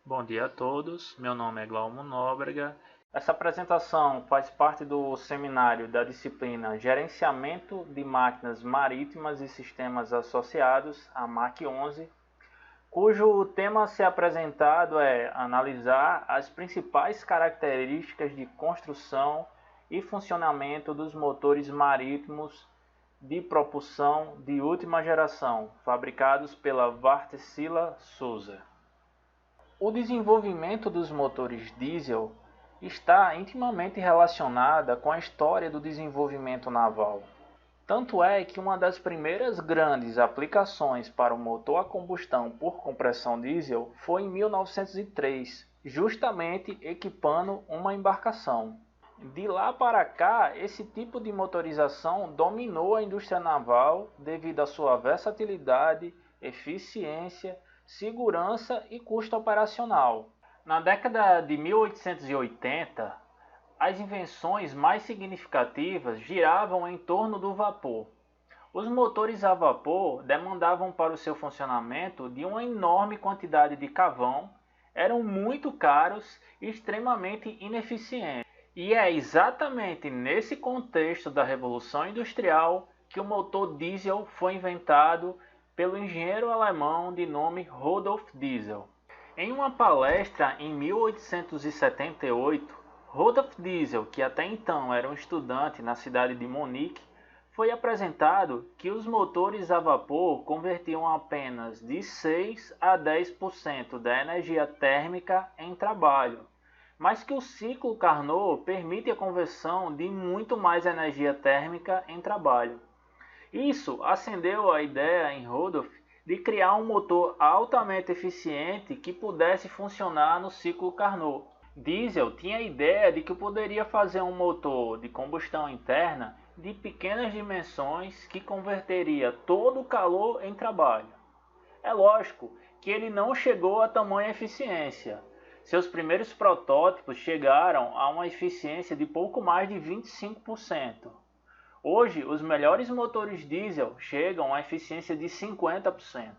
Bom dia a todos, meu nome é Glaumo Nóbrega. Essa apresentação faz parte do seminário da disciplina Gerenciamento de Máquinas Marítimas e Sistemas Associados, a MAC 11, cujo tema a ser apresentado é analisar as principais características de construção e funcionamento dos motores marítimos de propulsão de última geração, fabricados pela Wärtsilä Souza. O desenvolvimento dos motores diesel está intimamente relacionada com a história do desenvolvimento naval. Tanto é que uma das primeiras grandes aplicações para o motor a combustão por compressão diesel foi em 1903, justamente equipando uma embarcação. De lá para cá, esse tipo de motorização dominou a indústria naval devido à sua versatilidade, eficiência, segurança e custo operacional. Na década de 1880, as invenções mais significativas giravam em torno do vapor. Os motores a vapor demandavam para o seu funcionamento de uma enorme quantidade de carvão, eram muito caros e extremamente ineficientes. E é exatamente nesse contexto da Revolução Industrial que o motor diesel foi inventado pelo engenheiro alemão de nome Rudolf Diesel. Em uma palestra em 1878, Rudolf Diesel, que até então era um estudante na cidade de Munique, foi apresentado que os motores a vapor convertiam apenas de 6 a 10% da energia térmica em trabalho, mas que o ciclo Carnot permite a conversão de muito mais energia térmica em trabalho. Isso acendeu a ideia em Rudolf de criar um motor altamente eficiente que pudesse funcionar no ciclo Carnot. Diesel tinha a ideia de que poderia fazer um motor de combustão interna de pequenas dimensões que converteria todo o calor em trabalho. É lógico que ele não chegou a tamanha eficiência. Seus primeiros protótipos chegaram a uma eficiência de pouco mais de 25%. Hoje, os melhores motores diesel chegam a eficiência de 50%.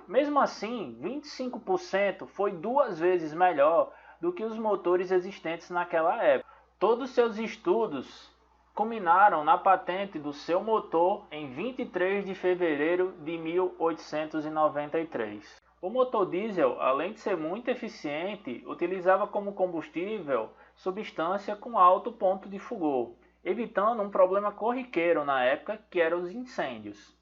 Mesmo assim, 25% foi 2 vezes melhor do que os motores existentes naquela época. Todos seus estudos culminaram na patente do seu motor em 23 de fevereiro de 1893. O motor diesel, além de ser muito eficiente, utilizava como combustível substância com alto ponto de fulgor, evitando um problema corriqueiro na época, que eram os incêndios.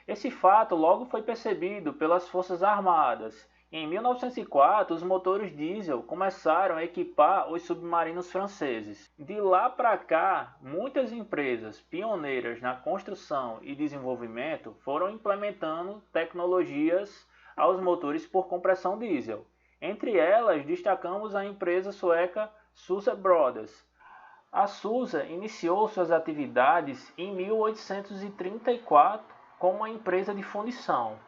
Esse fato logo foi percebido pelas Forças Armadas. Em 1904, os motores diesel começaram a equipar os submarinos franceses. De lá para cá, muitas empresas pioneiras na construção e desenvolvimento foram implementando tecnologias aos motores por compressão diesel. Entre elas, destacamos a empresa sueca Souza Brothers. A Souza iniciou suas atividades em 1834 como uma empresa de fundição.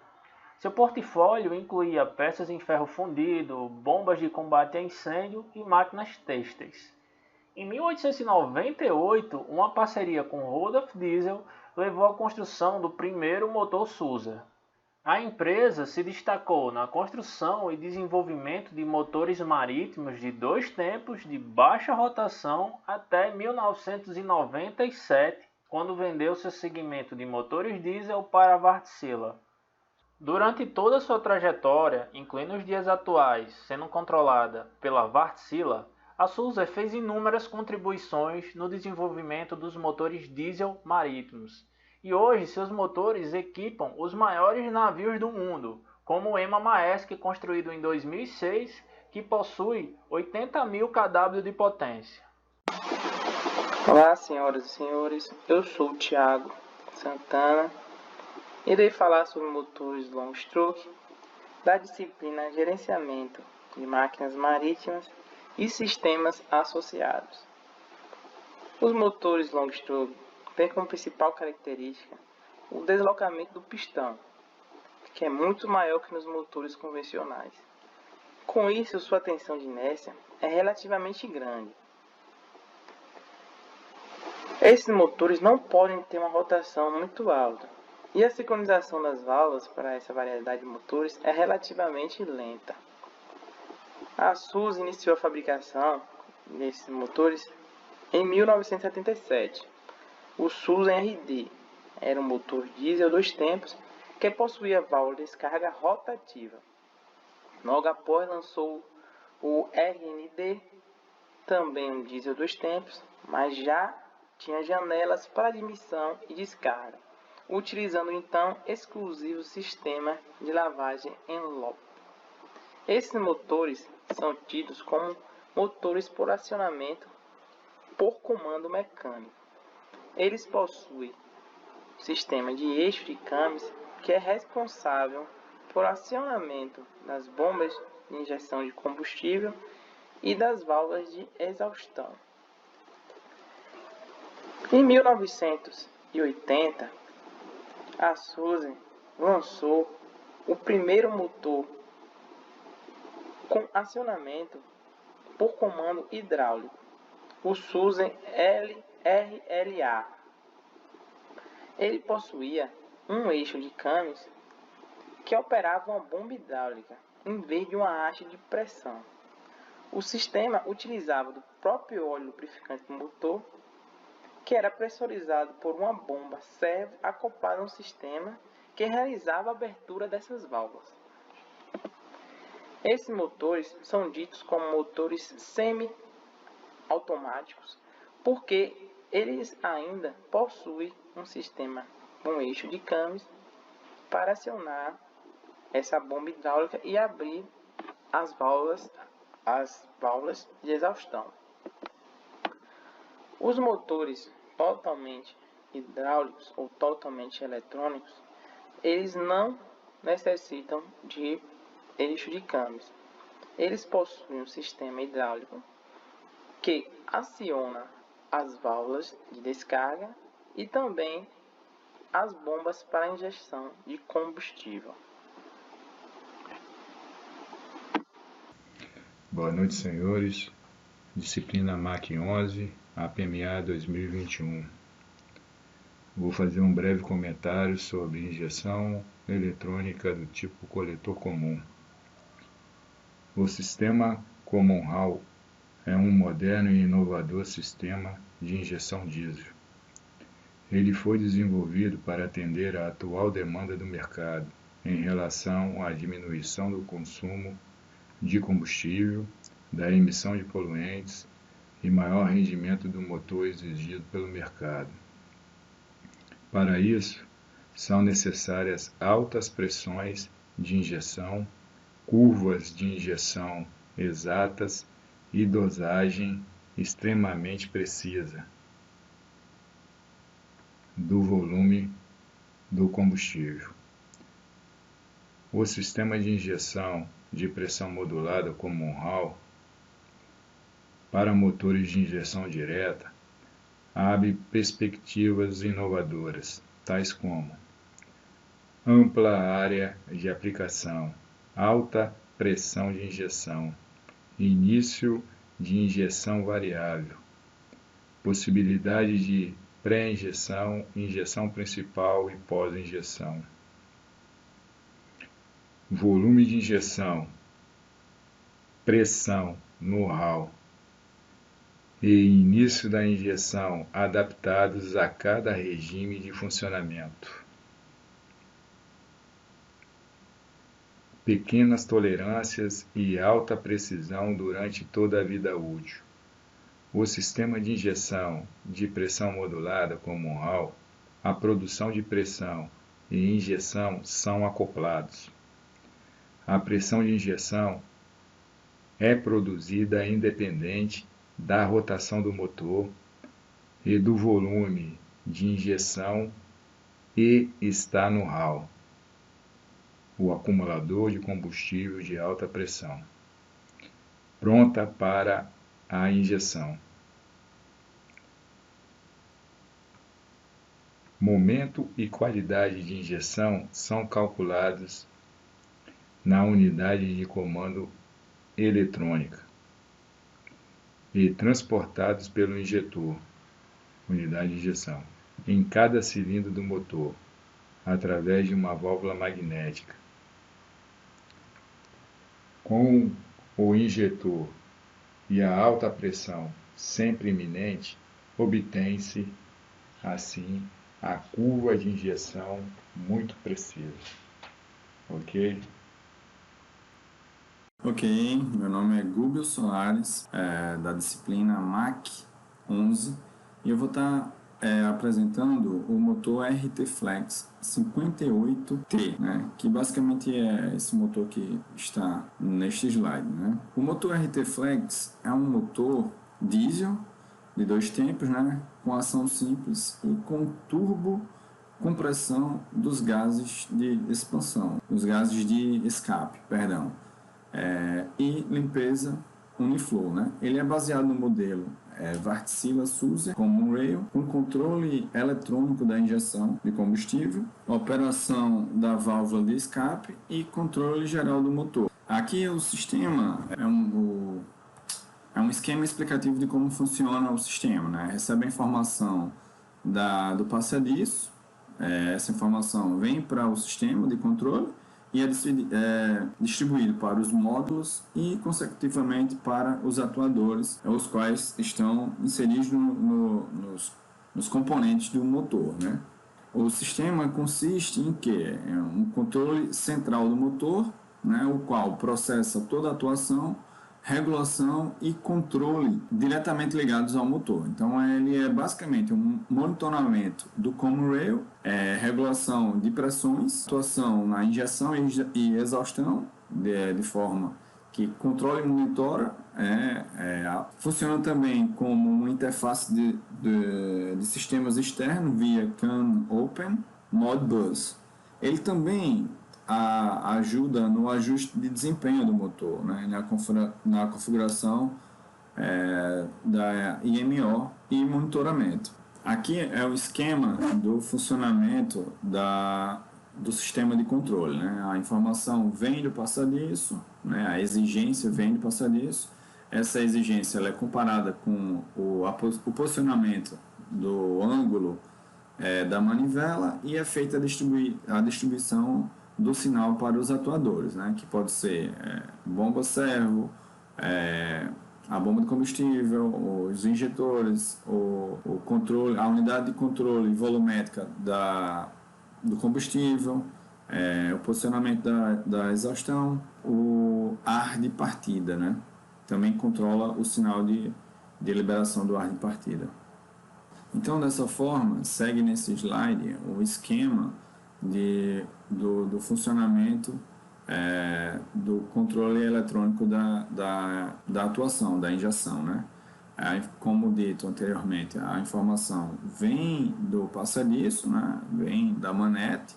Seu portfólio incluía peças em ferro fundido, bombas de combate a incêndio e máquinas têxteis. Em 1898, uma parceria com Rudolf Diesel levou à construção do primeiro motor Souza. A empresa se destacou na construção e desenvolvimento de motores marítimos de 2 tempos de baixa rotação até 1997, quando vendeu seu segmento de motores diesel para a Wärtsilä. Durante toda sua trajetória, incluindo os dias atuais, sendo controlada pela Wärtsilä, a Souza fez inúmeras contribuições no desenvolvimento dos motores diesel marítimos. E hoje seus motores equipam os maiores navios do mundo, como o Ema Maersk, construído em 2006, que possui 80.000 kW de potência. Olá, senhoras e senhores, eu sou o Thiago Santana e irei falar sobre motores long stroke da disciplina Gerenciamento de Máquinas Marítimas e Sistemas Associados. Os motores long stroke tem como principal característica o deslocamento do pistão, que é muito maior que nos motores convencionais. Com isso, sua tensão de inércia é relativamente grande. Esses motores não podem ter uma rotação muito alta, e a sincronização das válvulas para essa variedade de motores é relativamente lenta. A SUS iniciou a fabricação desses motores em 1977. O SUS RD era um motor diesel 2 tempos que possuía válvula de descarga rotativa. Logo após lançou o RND, também um diesel 2 tempos, mas já tinha janelas para admissão e descarga, utilizando então exclusivo sistema de lavagem em loop. Esses motores são tidos como motores por acionamento por comando mecânico. Eles possuem sistema de eixo de câmbios que é responsável por acionamento das bombas de injeção de combustível e das válvulas de exaustão. Em 1980, a SUSE lançou o primeiro motor com acionamento por comando hidráulico, o SUSE RLA. Ele possuía um eixo de câmbios que operava uma bomba hidráulica em vez de uma haste de pressão. O sistema utilizava do próprio óleo lubrificante do motor, que era pressurizado por uma bomba servo acoplada a um sistema que realizava a abertura dessas válvulas. Esses motores são ditos como motores semi-automáticos porque eles ainda possuem um sistema com eixo de câmbios para acionar essa bomba hidráulica e abrir as válvulas de exaustão. Os motores totalmente hidráulicos ou totalmente eletrônicos, eles não necessitam de eixo de câmbios. Eles possuem um sistema hidráulico que aciona as válvulas de descarga e também as bombas para injeção de combustível. Boa noite, senhores. Disciplina MAC 11, APMA 2021. Vou fazer um breve comentário sobre injeção eletrônica do tipo coletor comum. O sistema Common Rail é um moderno e inovador sistema de injeção diesel. Ele foi desenvolvido para atender à atual demanda do mercado em relação à diminuição do consumo de combustível, da emissão de poluentes e maior rendimento do motor exigido pelo mercado. Para isso, são necessárias altas pressões de injeção, curvas de injeção exatas e dosagem extremamente precisa do volume do combustível. O sistema de injeção de pressão modulada Common Rail para motores de injeção direta abre perspectivas inovadoras, tais como ampla área de aplicação, alta pressão de injeção, início de injeção variável, possibilidade de pré-injeção, injeção principal e pós-injeção, volume de injeção, pressão no rail e início da injeção adaptados a cada regime de funcionamento. Pequenas tolerâncias e alta precisão durante toda a vida útil. O sistema de injeção de pressão modulada Common Rail, a produção de pressão e injeção são acoplados. A pressão de injeção é produzida independente da rotação do motor e do volume de injeção e está no rail, o acumulador de combustível de alta pressão, pronta para a injeção. Momento e qualidade de injeção são calculados na unidade de comando eletrônica e transportados pelo injetor, unidade de injeção, em cada cilindro do motor, através de uma válvula magnética. Com o injetor e a alta pressão sempre iminente, obtém-se, assim, a curva de injeção muito precisa. Ok? Ok, meu nome é Gúbio Soares, da disciplina MAC 11, e eu vou estar apresentando o motor RT Flex 58T, né, que basicamente é esse motor que está neste slide, né. O motor RT Flex é um motor diesel de 2 tempos, né, com ação simples e com turbo compressão dos gases de expansão, os gases de escape, perdão. E limpeza Uniflow, né? Ele é baseado no modelo Wärtsilä SUSE Common Rail, com controle eletrônico da injeção de combustível, operação da válvula de escape e controle geral do motor. Aqui o sistema é um esquema explicativo de como funciona o sistema, né? Recebe a informação do passadiço, essa informação vem para o sistema de controle e é distribuído para os módulos e, consecutivamente, para os atuadores, os quais estão inseridos nos componentes do motor, né? O sistema consiste em que é um controle central do motor, né, o qual processa toda a atuação, regulação e controle diretamente ligados ao motor. Então ele é basicamente um monitoramento do common rail, regulação de pressões, atuação na injeção e exaustão de forma que controla e monitora. Funciona também como uma interface de sistemas externos via CAN Open Modbus. Ele também ajuda no ajuste de desempenho do motor, né, na configuração da IMO e monitoramento. Aqui é o esquema do funcionamento do sistema de controle, né? A informação vem do passadiço, né? A exigência vem do passadiço. Essa exigência ela é comparada com o posicionamento do ângulo da manivela e é feita a distribuição do sinal para os atuadores, né? Que pode ser bomba servo, a bomba de combustível, os injetores, o controle, a unidade de controle volumétrica do combustível, o posicionamento da exaustão, o ar de partida, né? Também controla o sinal de liberação do ar de partida. Então, dessa forma, segue nesse slide o esquema do funcionamento do controle eletrônico da atuação, da injeção, né? Como dito anteriormente, a informação vem do passadiço, né? Vem da manete,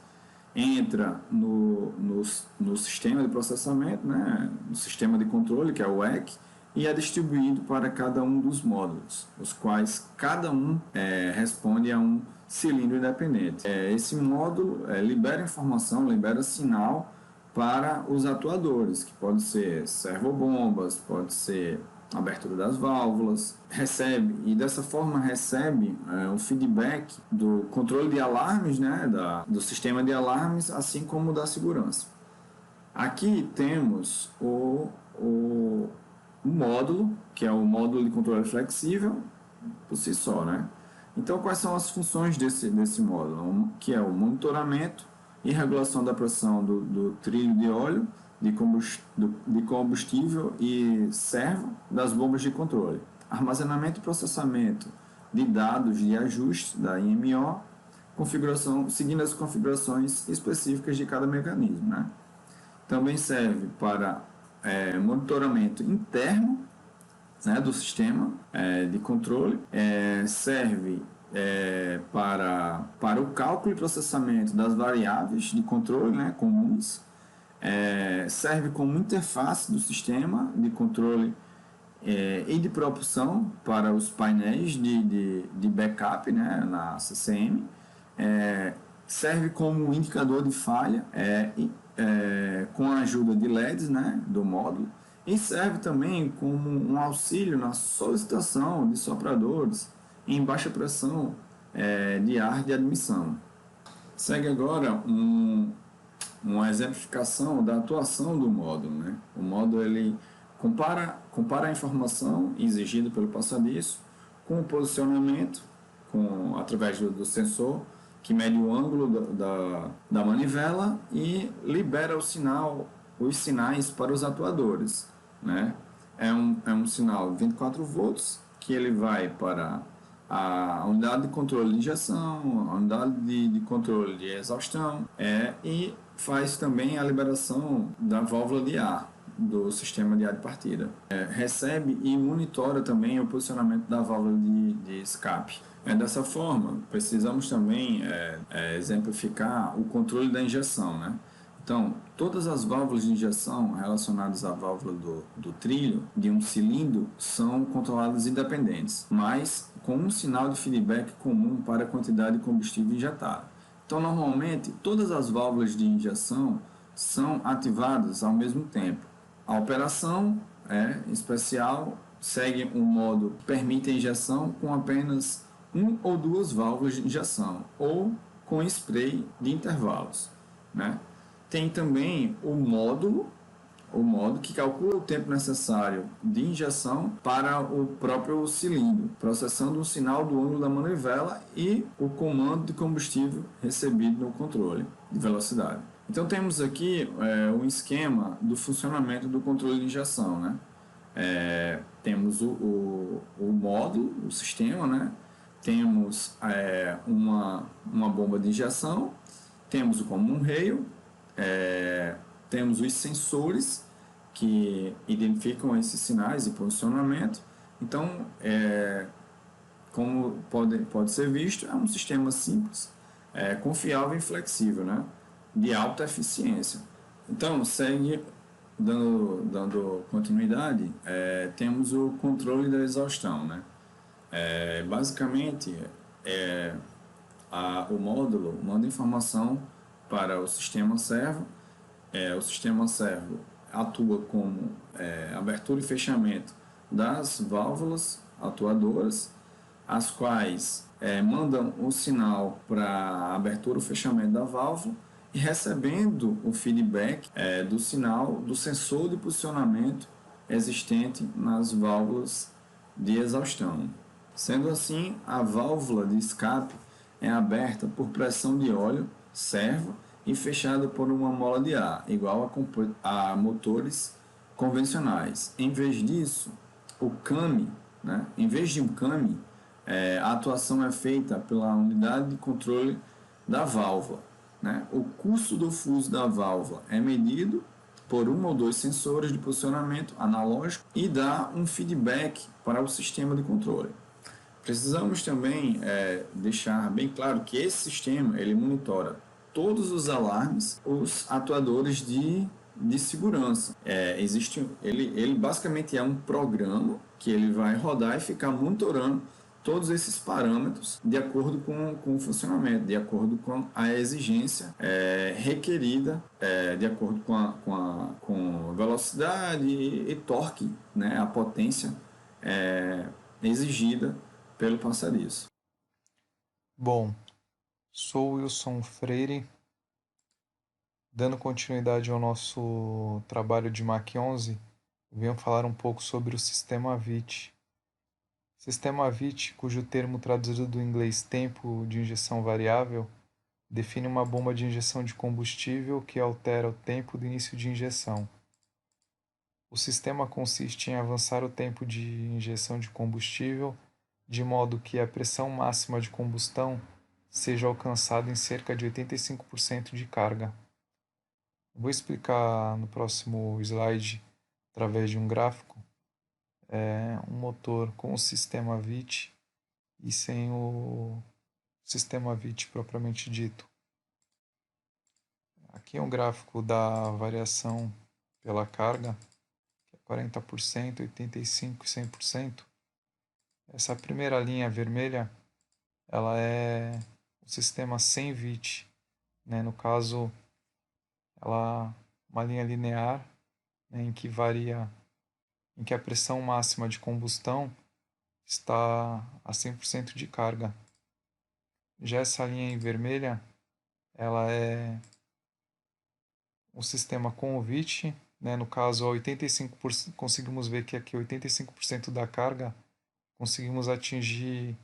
entra no sistema de processamento, né? No sistema de controle, que é o EC, e é distribuído para cada um dos módulos, os quais cada um responde a um cilindro independente. Esse módulo libera informação, libera sinal para os atuadores, que pode ser servobombas, pode ser abertura das válvulas, dessa forma recebe o feedback do controle de alarmes, né, do sistema de alarmes, assim como da segurança. Aqui temos o módulo, que é o módulo de controle flexível, por si só, né? Então, quais são as funções desse módulo? Que é o monitoramento e regulação da pressão do trilho de óleo, de combustível e servo das bombas de controle. Armazenamento e processamento de dados de ajuste da IMO, seguindo as configurações específicas de cada mecanismo, né? Também serve para monitoramento interno, né, do sistema de controle, serve para o cálculo e processamento das variáveis de controle, né, comuns, serve como interface do sistema de controle e de propulsão para os painéis de backup, né, na CCM, serve como indicador de falha com a ajuda de LEDs, né, do módulo, e serve também como um auxílio na solicitação de sopradores em baixa pressão de ar de admissão. Segue agora uma exemplificação da atuação do módulo, né? O módulo ele Compara a informação exigida pelo passadiço com o posicionamento através do sensor que mede o ângulo da manivela e libera os sinais para os atuadores, né? É um sinal 24 volts que ele vai para a unidade de controle de injeção, a unidade de controle de exaustão, e faz também a liberação da válvula de ar do sistema de ar de partida. Recebe e monitora também o posicionamento da válvula de escape. Dessa forma, precisamos também exemplificar o controle da injeção, né? Então, todas as válvulas de injeção relacionadas à válvula do trilho de um cilindro são controladas independentes, mas com um sinal de feedback comum para a quantidade de combustível injetada. Então, normalmente, todas as válvulas de injeção são ativadas ao mesmo tempo. A operação especial segue um modo que permite a injeção com apenas 1 ou 2 válvulas de injeção ou com spray de intervalos, né? Tem também o módulo que calcula o tempo necessário de injeção para o próprio cilindro, processando o sinal do ângulo da manivela e o comando de combustível recebido no controle de velocidade. Então temos aqui um esquema do funcionamento do controle de injeção, né? Temos o módulo, o sistema, né? Temos uma bomba de injeção, temos o common rail, temos os sensores que identificam esses sinais de posicionamento. Então, como pode ser visto, é um sistema simples, confiável e flexível, né? De alta eficiência. Então, segue dando continuidade, temos o controle da exaustão, né? Basicamente, o módulo manda informação para o sistema servo. O sistema servo atua como abertura e fechamento das válvulas atuadoras, as quais mandam o sinal para abertura ou fechamento da válvula e recebendo o feedback do sinal do sensor de posicionamento existente nas válvulas de exaustão. Sendo assim, a válvula de escape é aberta por pressão de óleo servo e fechada por uma mola de ar, igual a motores convencionais. Em vez disso, o CAM, né? Em vez de um CAM, a atuação é feita pela unidade de controle da válvula, né? O custo do fuso da válvula é medido por 1 ou 2 sensores de posicionamento analógico e dá um feedback para o sistema de controle. Precisamos também deixar bem claro que esse sistema ele monitora todos os alarmes, os atuadores de segurança. Ele basicamente é um programa que ele vai rodar e ficar monitorando todos esses parâmetros de acordo com o funcionamento, de acordo com a exigência requerida, de acordo com a velocidade e torque, né, a potência exigida pelo passadiço. Bom, sou Wilson Freire, dando continuidade ao nosso trabalho de Mach 11, venho falar um pouco sobre o sistema VIT. Sistema VIT, cujo termo traduzido do inglês tempo de injeção variável, define uma bomba de injeção de combustível que altera o tempo do início de injeção. O sistema consiste em avançar o tempo de injeção de combustível de modo que a pressão máxima de combustão seja alcançada em cerca de 85% de carga. Vou explicar no próximo slide, através de um gráfico, um motor com o sistema VIT e sem o sistema VIT propriamente dito. Aqui é um gráfico da variação pela carga, que é 40%, 85% e 100%. Essa primeira linha vermelha, ela é o sistema sem VIT, né? No caso, ela é uma linha linear, né, em que a pressão máxima de combustão está a 100% de carga. Já essa linha em vermelha, ela é o sistema com o VIT, né? No caso, 85%, conseguimos ver que aqui 85% da carga conseguimos atingir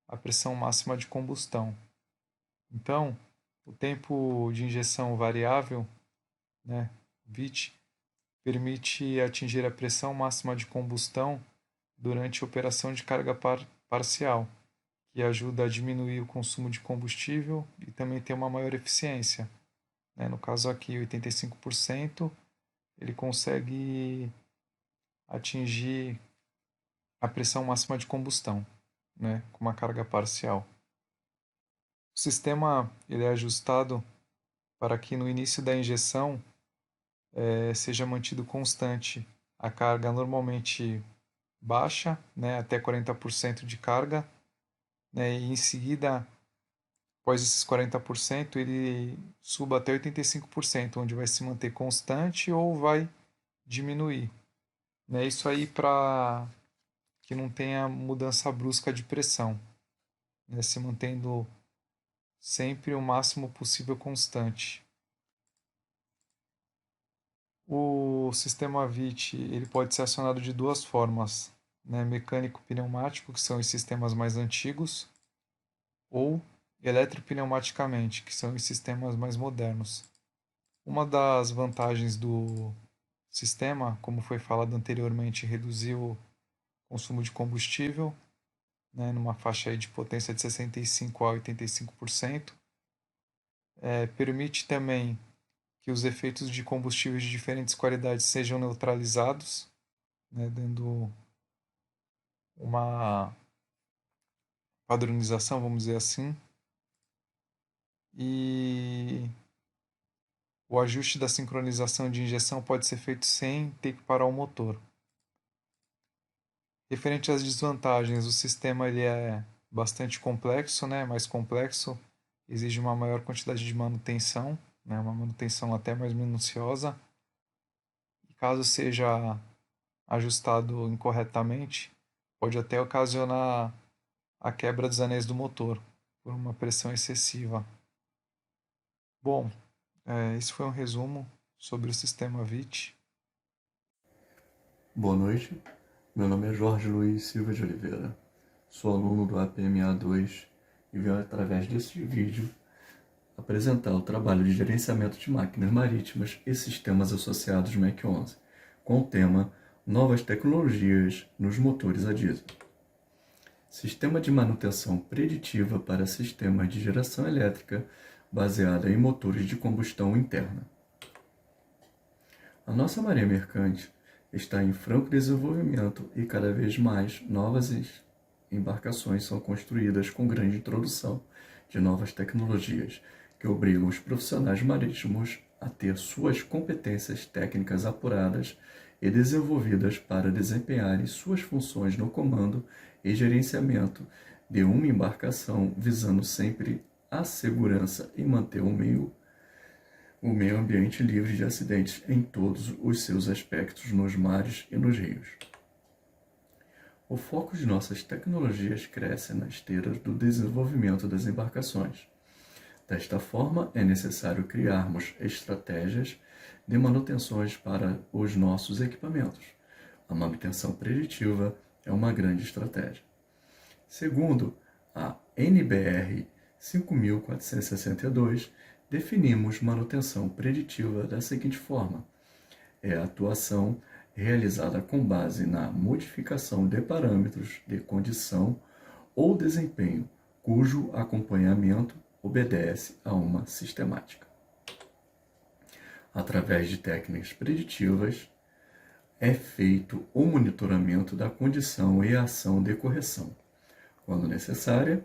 a pressão máxima de combustão. Então, o tempo de injeção variável, né, VIT, permite atingir a pressão máxima de combustão durante a operação de carga parcial, que ajuda a diminuir o consumo de combustível e também ter uma maior eficiência, né? No caso aqui, 85%, ele consegue atingir a pressão máxima de combustão, né, com uma carga parcial. O sistema ele é ajustado para que no início da injeção seja mantido constante a carga normalmente baixa, né, até 40% de carga, né, e em seguida, após esses 40%, ele suba até 85%, onde vai se manter constante ou vai diminuir. Né, isso aí para que não tenha mudança brusca de pressão, né, se mantendo sempre o máximo possível constante. O sistema VIT ele pode ser acionado de duas formas, né? Mecânico-pneumático, que são os sistemas mais antigos, ou eletropneumaticamente, que são os sistemas mais modernos. Uma das vantagens do sistema, como foi falado anteriormente, reduzir o consumo de combustível, né, numa faixa aí de potência de 65% a 85%. Permite também que os efeitos de combustíveis de diferentes qualidades sejam neutralizados, né, dando uma padronização, vamos dizer assim. E o ajuste da sincronização de injeção pode ser feito sem ter que parar o motor. Referente às desvantagens, o sistema ele é bastante complexo, né, mais complexo, exige uma maior quantidade de manutenção, né, uma manutenção até mais minuciosa. E caso seja ajustado incorretamente, pode até ocasionar a quebra dos anéis do motor por uma pressão excessiva. Bom, esse foi um resumo sobre o sistema VIT. Boa noite, meu nome é Jorge Luiz Silva de Oliveira, sou aluno do APMA 2 e venho através deste vídeo apresentar o trabalho de gerenciamento de máquinas marítimas e sistemas associados MEC 11, com o tema Novas tecnologias nos motores a diesel. Sistema de manutenção preditiva para sistemas de geração elétrica baseada em motores de combustão interna. A nossa marinha mercante está em franco desenvolvimento e cada vez mais novas embarcações são construídas com grande introdução de novas tecnologias que obrigam os profissionais marítimos a ter suas competências técnicas apuradas e desenvolvidas para desempenharem suas funções no comando e gerenciamento de uma embarcação, visando sempre a segurança e manter o meio ambiente livre de acidentes em todos os seus aspectos nos mares e nos rios. O foco de nossas tecnologias cresce na esteira do desenvolvimento das embarcações. Desta forma, é necessário criarmos estratégias de manutenções para os nossos equipamentos. A manutenção preditiva é uma grande estratégia. Segundo a NBR 5462, definimos manutenção preditiva da seguinte forma: é a atuação realizada com base na modificação de parâmetros de condição ou desempenho, cujo acompanhamento obedece a uma sistemática. Através de técnicas preditivas, é feito o monitoramento da condição e a ação de correção. Quando necessária,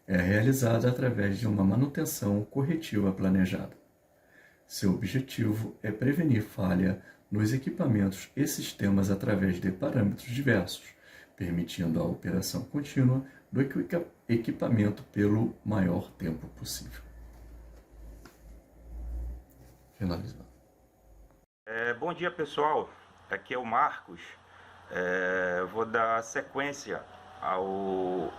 é realizada através de uma manutenção corretiva planejada. Seu objetivo é prevenir falha nos equipamentos e sistemas através de parâmetros diversos, permitindo a operação contínua do equipamento pelo maior tempo possível. Finalizando. Bom dia, pessoal. Aqui é o Marcos. Vou dar sequência ao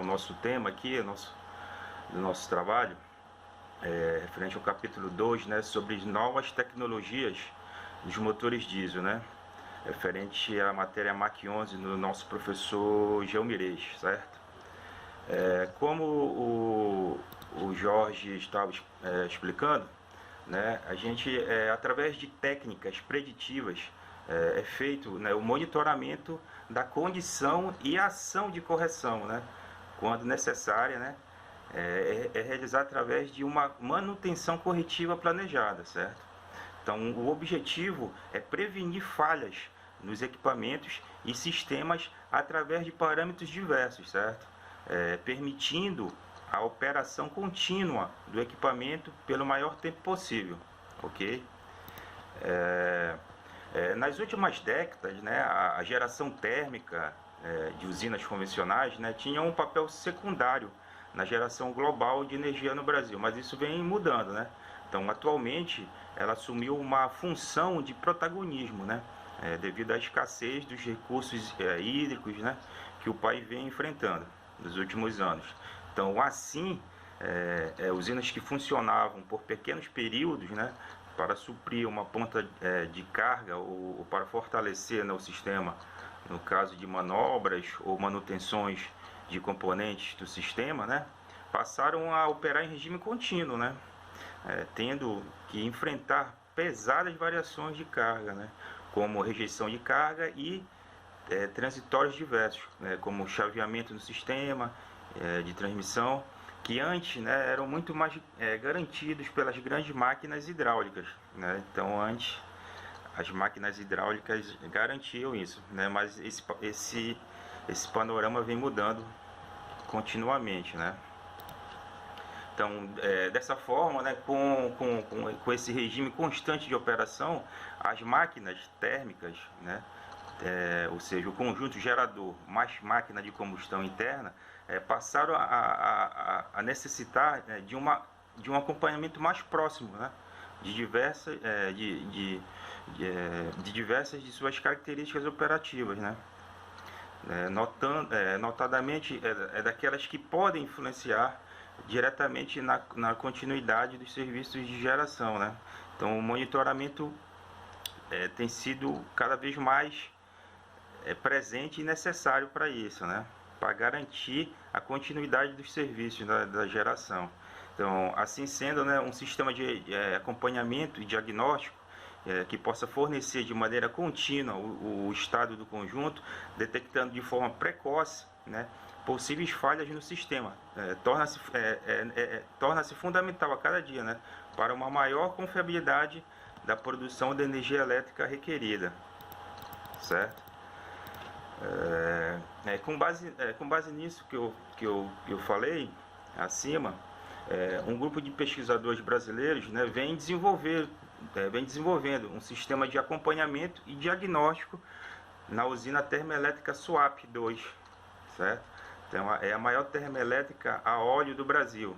nosso tema aqui, do nosso trabalho, referente ao capítulo 2, né, sobre novas tecnologias dos motores diesel, né? Referente à matéria Mach 11 do nosso professor Gelmirez, certo? Como o Jorge estava explicando, né, a gente, através de técnicas preditivas, é feito, né, o monitoramento da condição e ação de correção, né, quando necessária, né, é realizado através de uma manutenção corretiva planejada, certo? Então, o objetivo é prevenir falhas nos equipamentos e sistemas através de parâmetros diversos, certo? Permitindo a operação contínua do equipamento pelo maior tempo possível, ok? Nas últimas décadas, né, a geração térmica de usinas convencionais, né, tinha um papel secundário na geração global de energia no Brasil, mas isso vem mudando, né? Então, atualmente, ela assumiu uma função de protagonismo, né, devido à escassez dos recursos hídricos, né, que o país vem enfrentando nos últimos anos. Então, assim, usinas que funcionavam por pequenos períodos, né, para suprir uma ponta de carga ou para fortalecer, né, o sistema, no caso de manobras ou manutenções de componentes do sistema, né, passaram a operar em regime contínuo, né, tendo que enfrentar pesadas variações de carga, né, como rejeição de carga e transitórios diversos, né, como chaveamento no sistema de transmissão, que antes, né, eram muito mais garantidos pelas grandes máquinas hidráulicas, né? Então, antes as máquinas hidráulicas garantiam isso, né? Mas esse panorama vem mudando continuamente, né? Então, dessa forma, né, com esse regime constante de operação, as máquinas térmicas, né, ou seja, o conjunto gerador mais máquina de combustão interna, passaram a necessitar de um acompanhamento mais próximo, né, de diversas de suas características operativas, né, notadamente daquelas que podem influenciar diretamente na continuidade dos serviços de geração, né. Então, o monitoramento tem sido cada vez mais presente e necessário para isso, né? Para garantir a continuidade dos serviços da geração. Então, assim sendo, né, um sistema de acompanhamento e diagnóstico que possa fornecer de maneira contínua o estado do conjunto, detectando de forma precoce, né, possíveis falhas no sistema, torna-se fundamental a cada dia, né, para uma maior confiabilidade da produção de energia elétrica requerida, certo? Com base nisso que eu falei acima, um grupo de pesquisadores brasileiros, né, vem desenvolvendo um sistema de acompanhamento e diagnóstico na usina termoelétrica Suape 2, certo? Então, é a maior termoelétrica a óleo do Brasil,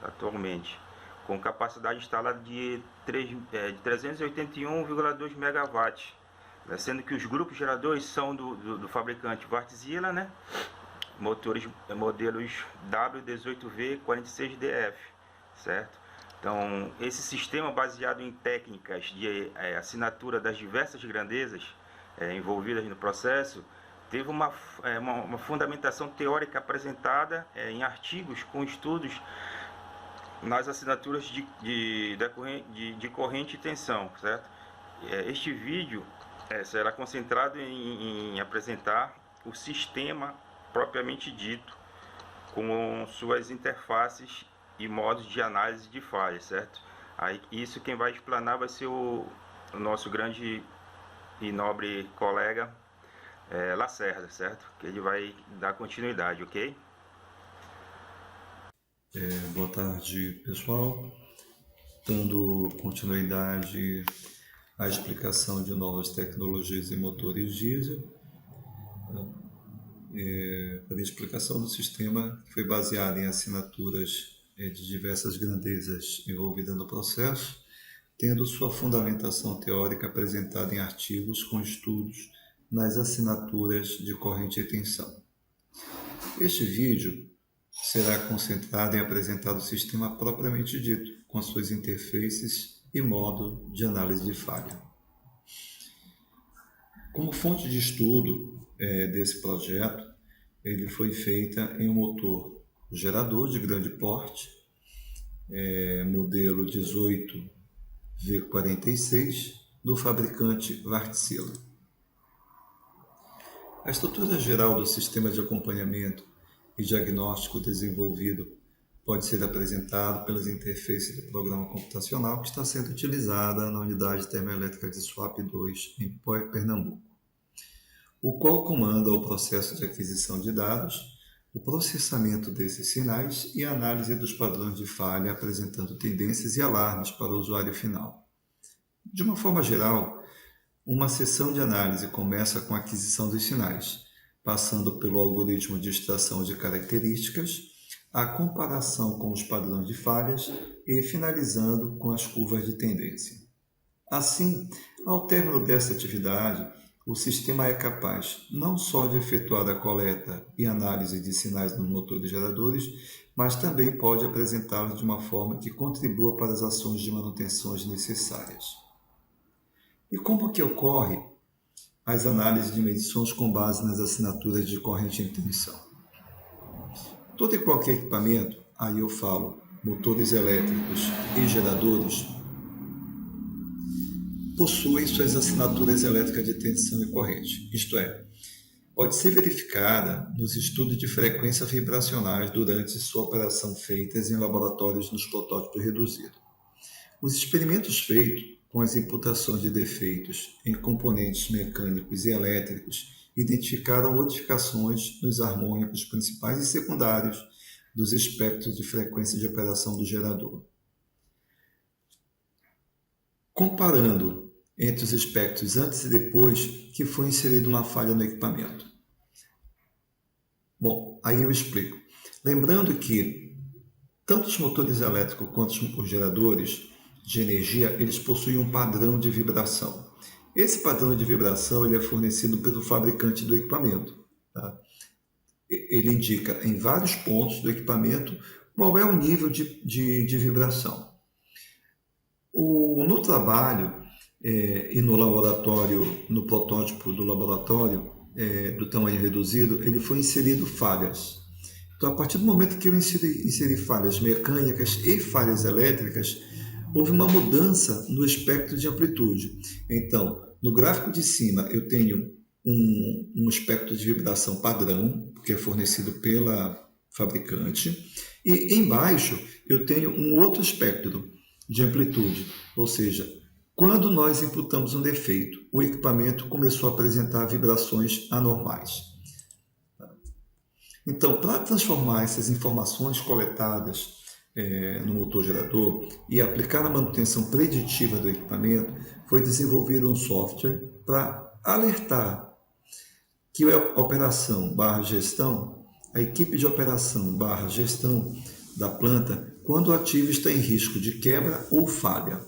atualmente, com capacidade instalada de 381,2 megawatts, sendo que os grupos geradores são do fabricante Wärtsilä, né? Modelos W18V46DF, certo? Então, esse sistema baseado em técnicas de assinatura das diversas grandezas envolvidas no processo, teve uma fundamentação teórica apresentada em artigos com estudos nas assinaturas de corrente e tensão, certo? Este vídeo será concentrado em apresentar o sistema propriamente dito, com suas interfaces e modos de análise de falhas, certo? Aí, isso quem vai explanar vai ser o nosso grande e nobre colega Lacerda, certo? Que ele vai dar continuidade, ok? Boa tarde, pessoal. Dando continuidade à explicação de novas tecnologias em motores diesel, a explicação do sistema foi baseada em assinaturas de diversas grandezas envolvidas no processo, tendo sua fundamentação teórica apresentada em artigos com estudos nas assinaturas de corrente e tensão. Este vídeo será concentrado em apresentar o sistema propriamente dito, com suas interfaces e modo de análise de falha. Como fonte de estudo desse projeto, ele foi feita em um motor gerador de grande porte, modelo 18V46, do fabricante Wärtsilä. A estrutura geral do sistema de acompanhamento e diagnóstico desenvolvido pode ser apresentado pelas interfaces do programa computacional que está sendo utilizada na unidade termoelétrica de Suape 2, em Pernambuco, o qual comanda o processo de aquisição de dados, o processamento desses sinais e a análise dos padrões de falha, apresentando tendências e alarmes para o usuário final. De uma forma geral, uma sessão de análise começa com a aquisição dos sinais, passando pelo algoritmo de extração de características, a comparação com os padrões de falhas e finalizando com as curvas de tendência. Assim, ao término dessa atividade, o sistema é capaz não só de efetuar a coleta e análise de sinais nos motores geradores, mas também pode apresentá-los de uma forma que contribua para as ações de manutenção necessárias. E como que ocorre as análises de medições com base nas assinaturas de corrente em tensão? Todo e qualquer equipamento, aí eu falo motores elétricos e geradores, possui suas assinaturas elétricas de tensão e corrente, isto é, pode ser verificada nos estudos de frequência vibracionais durante sua operação feitas em laboratórios nos protótipos reduzidos. Os experimentos feitos com as imputações de defeitos em componentes mecânicos e elétricos identificaram modificações nos harmônicos principais e secundários dos espectros de frequência de operação do gerador. Comparando entre os espectros antes e depois que foi inserida uma falha no equipamento. Bom, aí eu explico. Lembrando que tanto os motores elétricos quanto os geradores de energia, eles possuem um padrão de vibração. Esse padrão de vibração ele é fornecido pelo fabricante do equipamento. Tá? Ele indica em vários pontos do equipamento qual é o nível de vibração. No trabalho e no laboratório, no protótipo do laboratório do tamanho reduzido, ele foi inserido falhas. Então, a partir do momento que eu inseri falhas mecânicas e falhas elétricas, houve uma mudança no espectro de amplitude. Então, no gráfico de cima, eu tenho um espectro de vibração padrão, que é fornecido pela fabricante, e embaixo eu tenho um outro espectro de amplitude, ou seja, quando nós imputamos um defeito, o equipamento começou a apresentar vibrações anormais. Então, para transformar essas informações coletadas no motor gerador e aplicar na manutenção preditiva do equipamento, foi desenvolvido um software para alertar que a operação / gestão, a equipe de operação / gestão da planta, quando o ativo está em risco de quebra ou falha.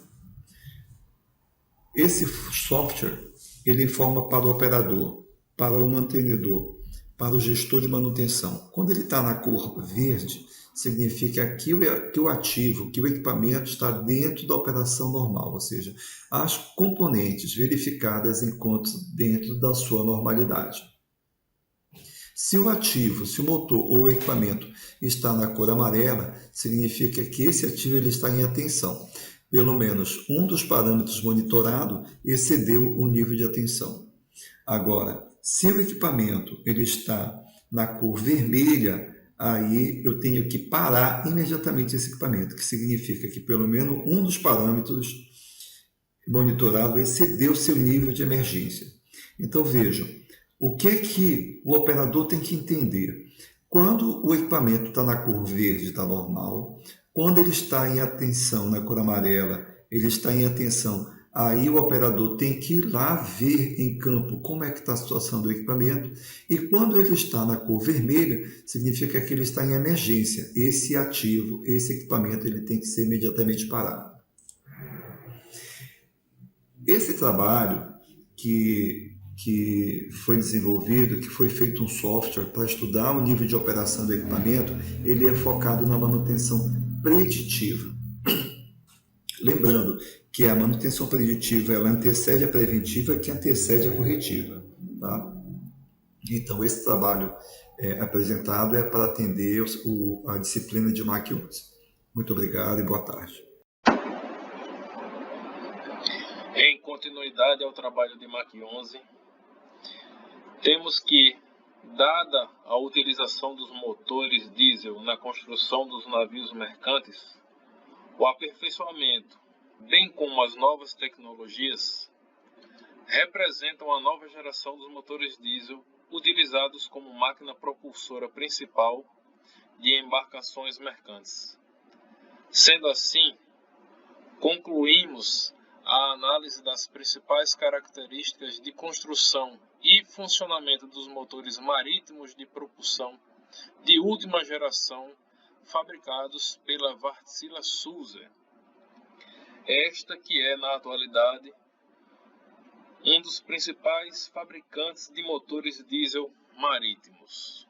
Esse software ele informa para o operador, para o mantenedor, para o gestor de manutenção. Quando ele está na cor verde, significa que o ativo, que o equipamento está dentro da operação normal, ou seja, as componentes verificadas encontram dentro da sua normalidade. Se o ativo, se o motor ou o equipamento está na cor amarela, significa que esse ativo ele está em atenção. Pelo menos um dos parâmetros monitorados excedeu o nível de atenção. Agora, se o equipamento ele está na cor vermelha, aí eu tenho que parar imediatamente esse equipamento, que significa que pelo menos um dos parâmetros monitorados excedeu seu nível de emergência. Então vejam, o que é que o operador tem que entender? Quando o equipamento está na cor verde, está normal. Quando ele está em atenção na cor amarela, ele está em atenção. Aí o operador tem que ir lá ver em campo como é que está a situação do equipamento. E quando ele está na cor vermelha, significa que ele está em emergência. Esse ativo, esse equipamento, ele tem que ser imediatamente parado. Esse trabalho que foi desenvolvido, que foi feito um software para estudar o nível de operação do equipamento, ele é focado na manutenção preditiva. Lembrando que a manutenção preditiva ela antecede a preventiva, que antecede a corretiva. Tá? Então, esse trabalho apresentado é para atender a disciplina de MAC 11. Muito obrigado e boa tarde. Em continuidade ao trabalho de MAC 11, temos que, dada a utilização dos motores diesel na construção dos navios mercantes, o aperfeiçoamento, bem como as novas tecnologias, representam a nova geração dos motores diesel utilizados como máquina propulsora principal de embarcações mercantes. Sendo assim, concluímos a análise das principais características de construção e funcionamento dos motores marítimos de propulsão de última geração fabricados pela Wärtsilä SUSE. Esta que é, na atualidade, um dos principais fabricantes de motores diesel marítimos.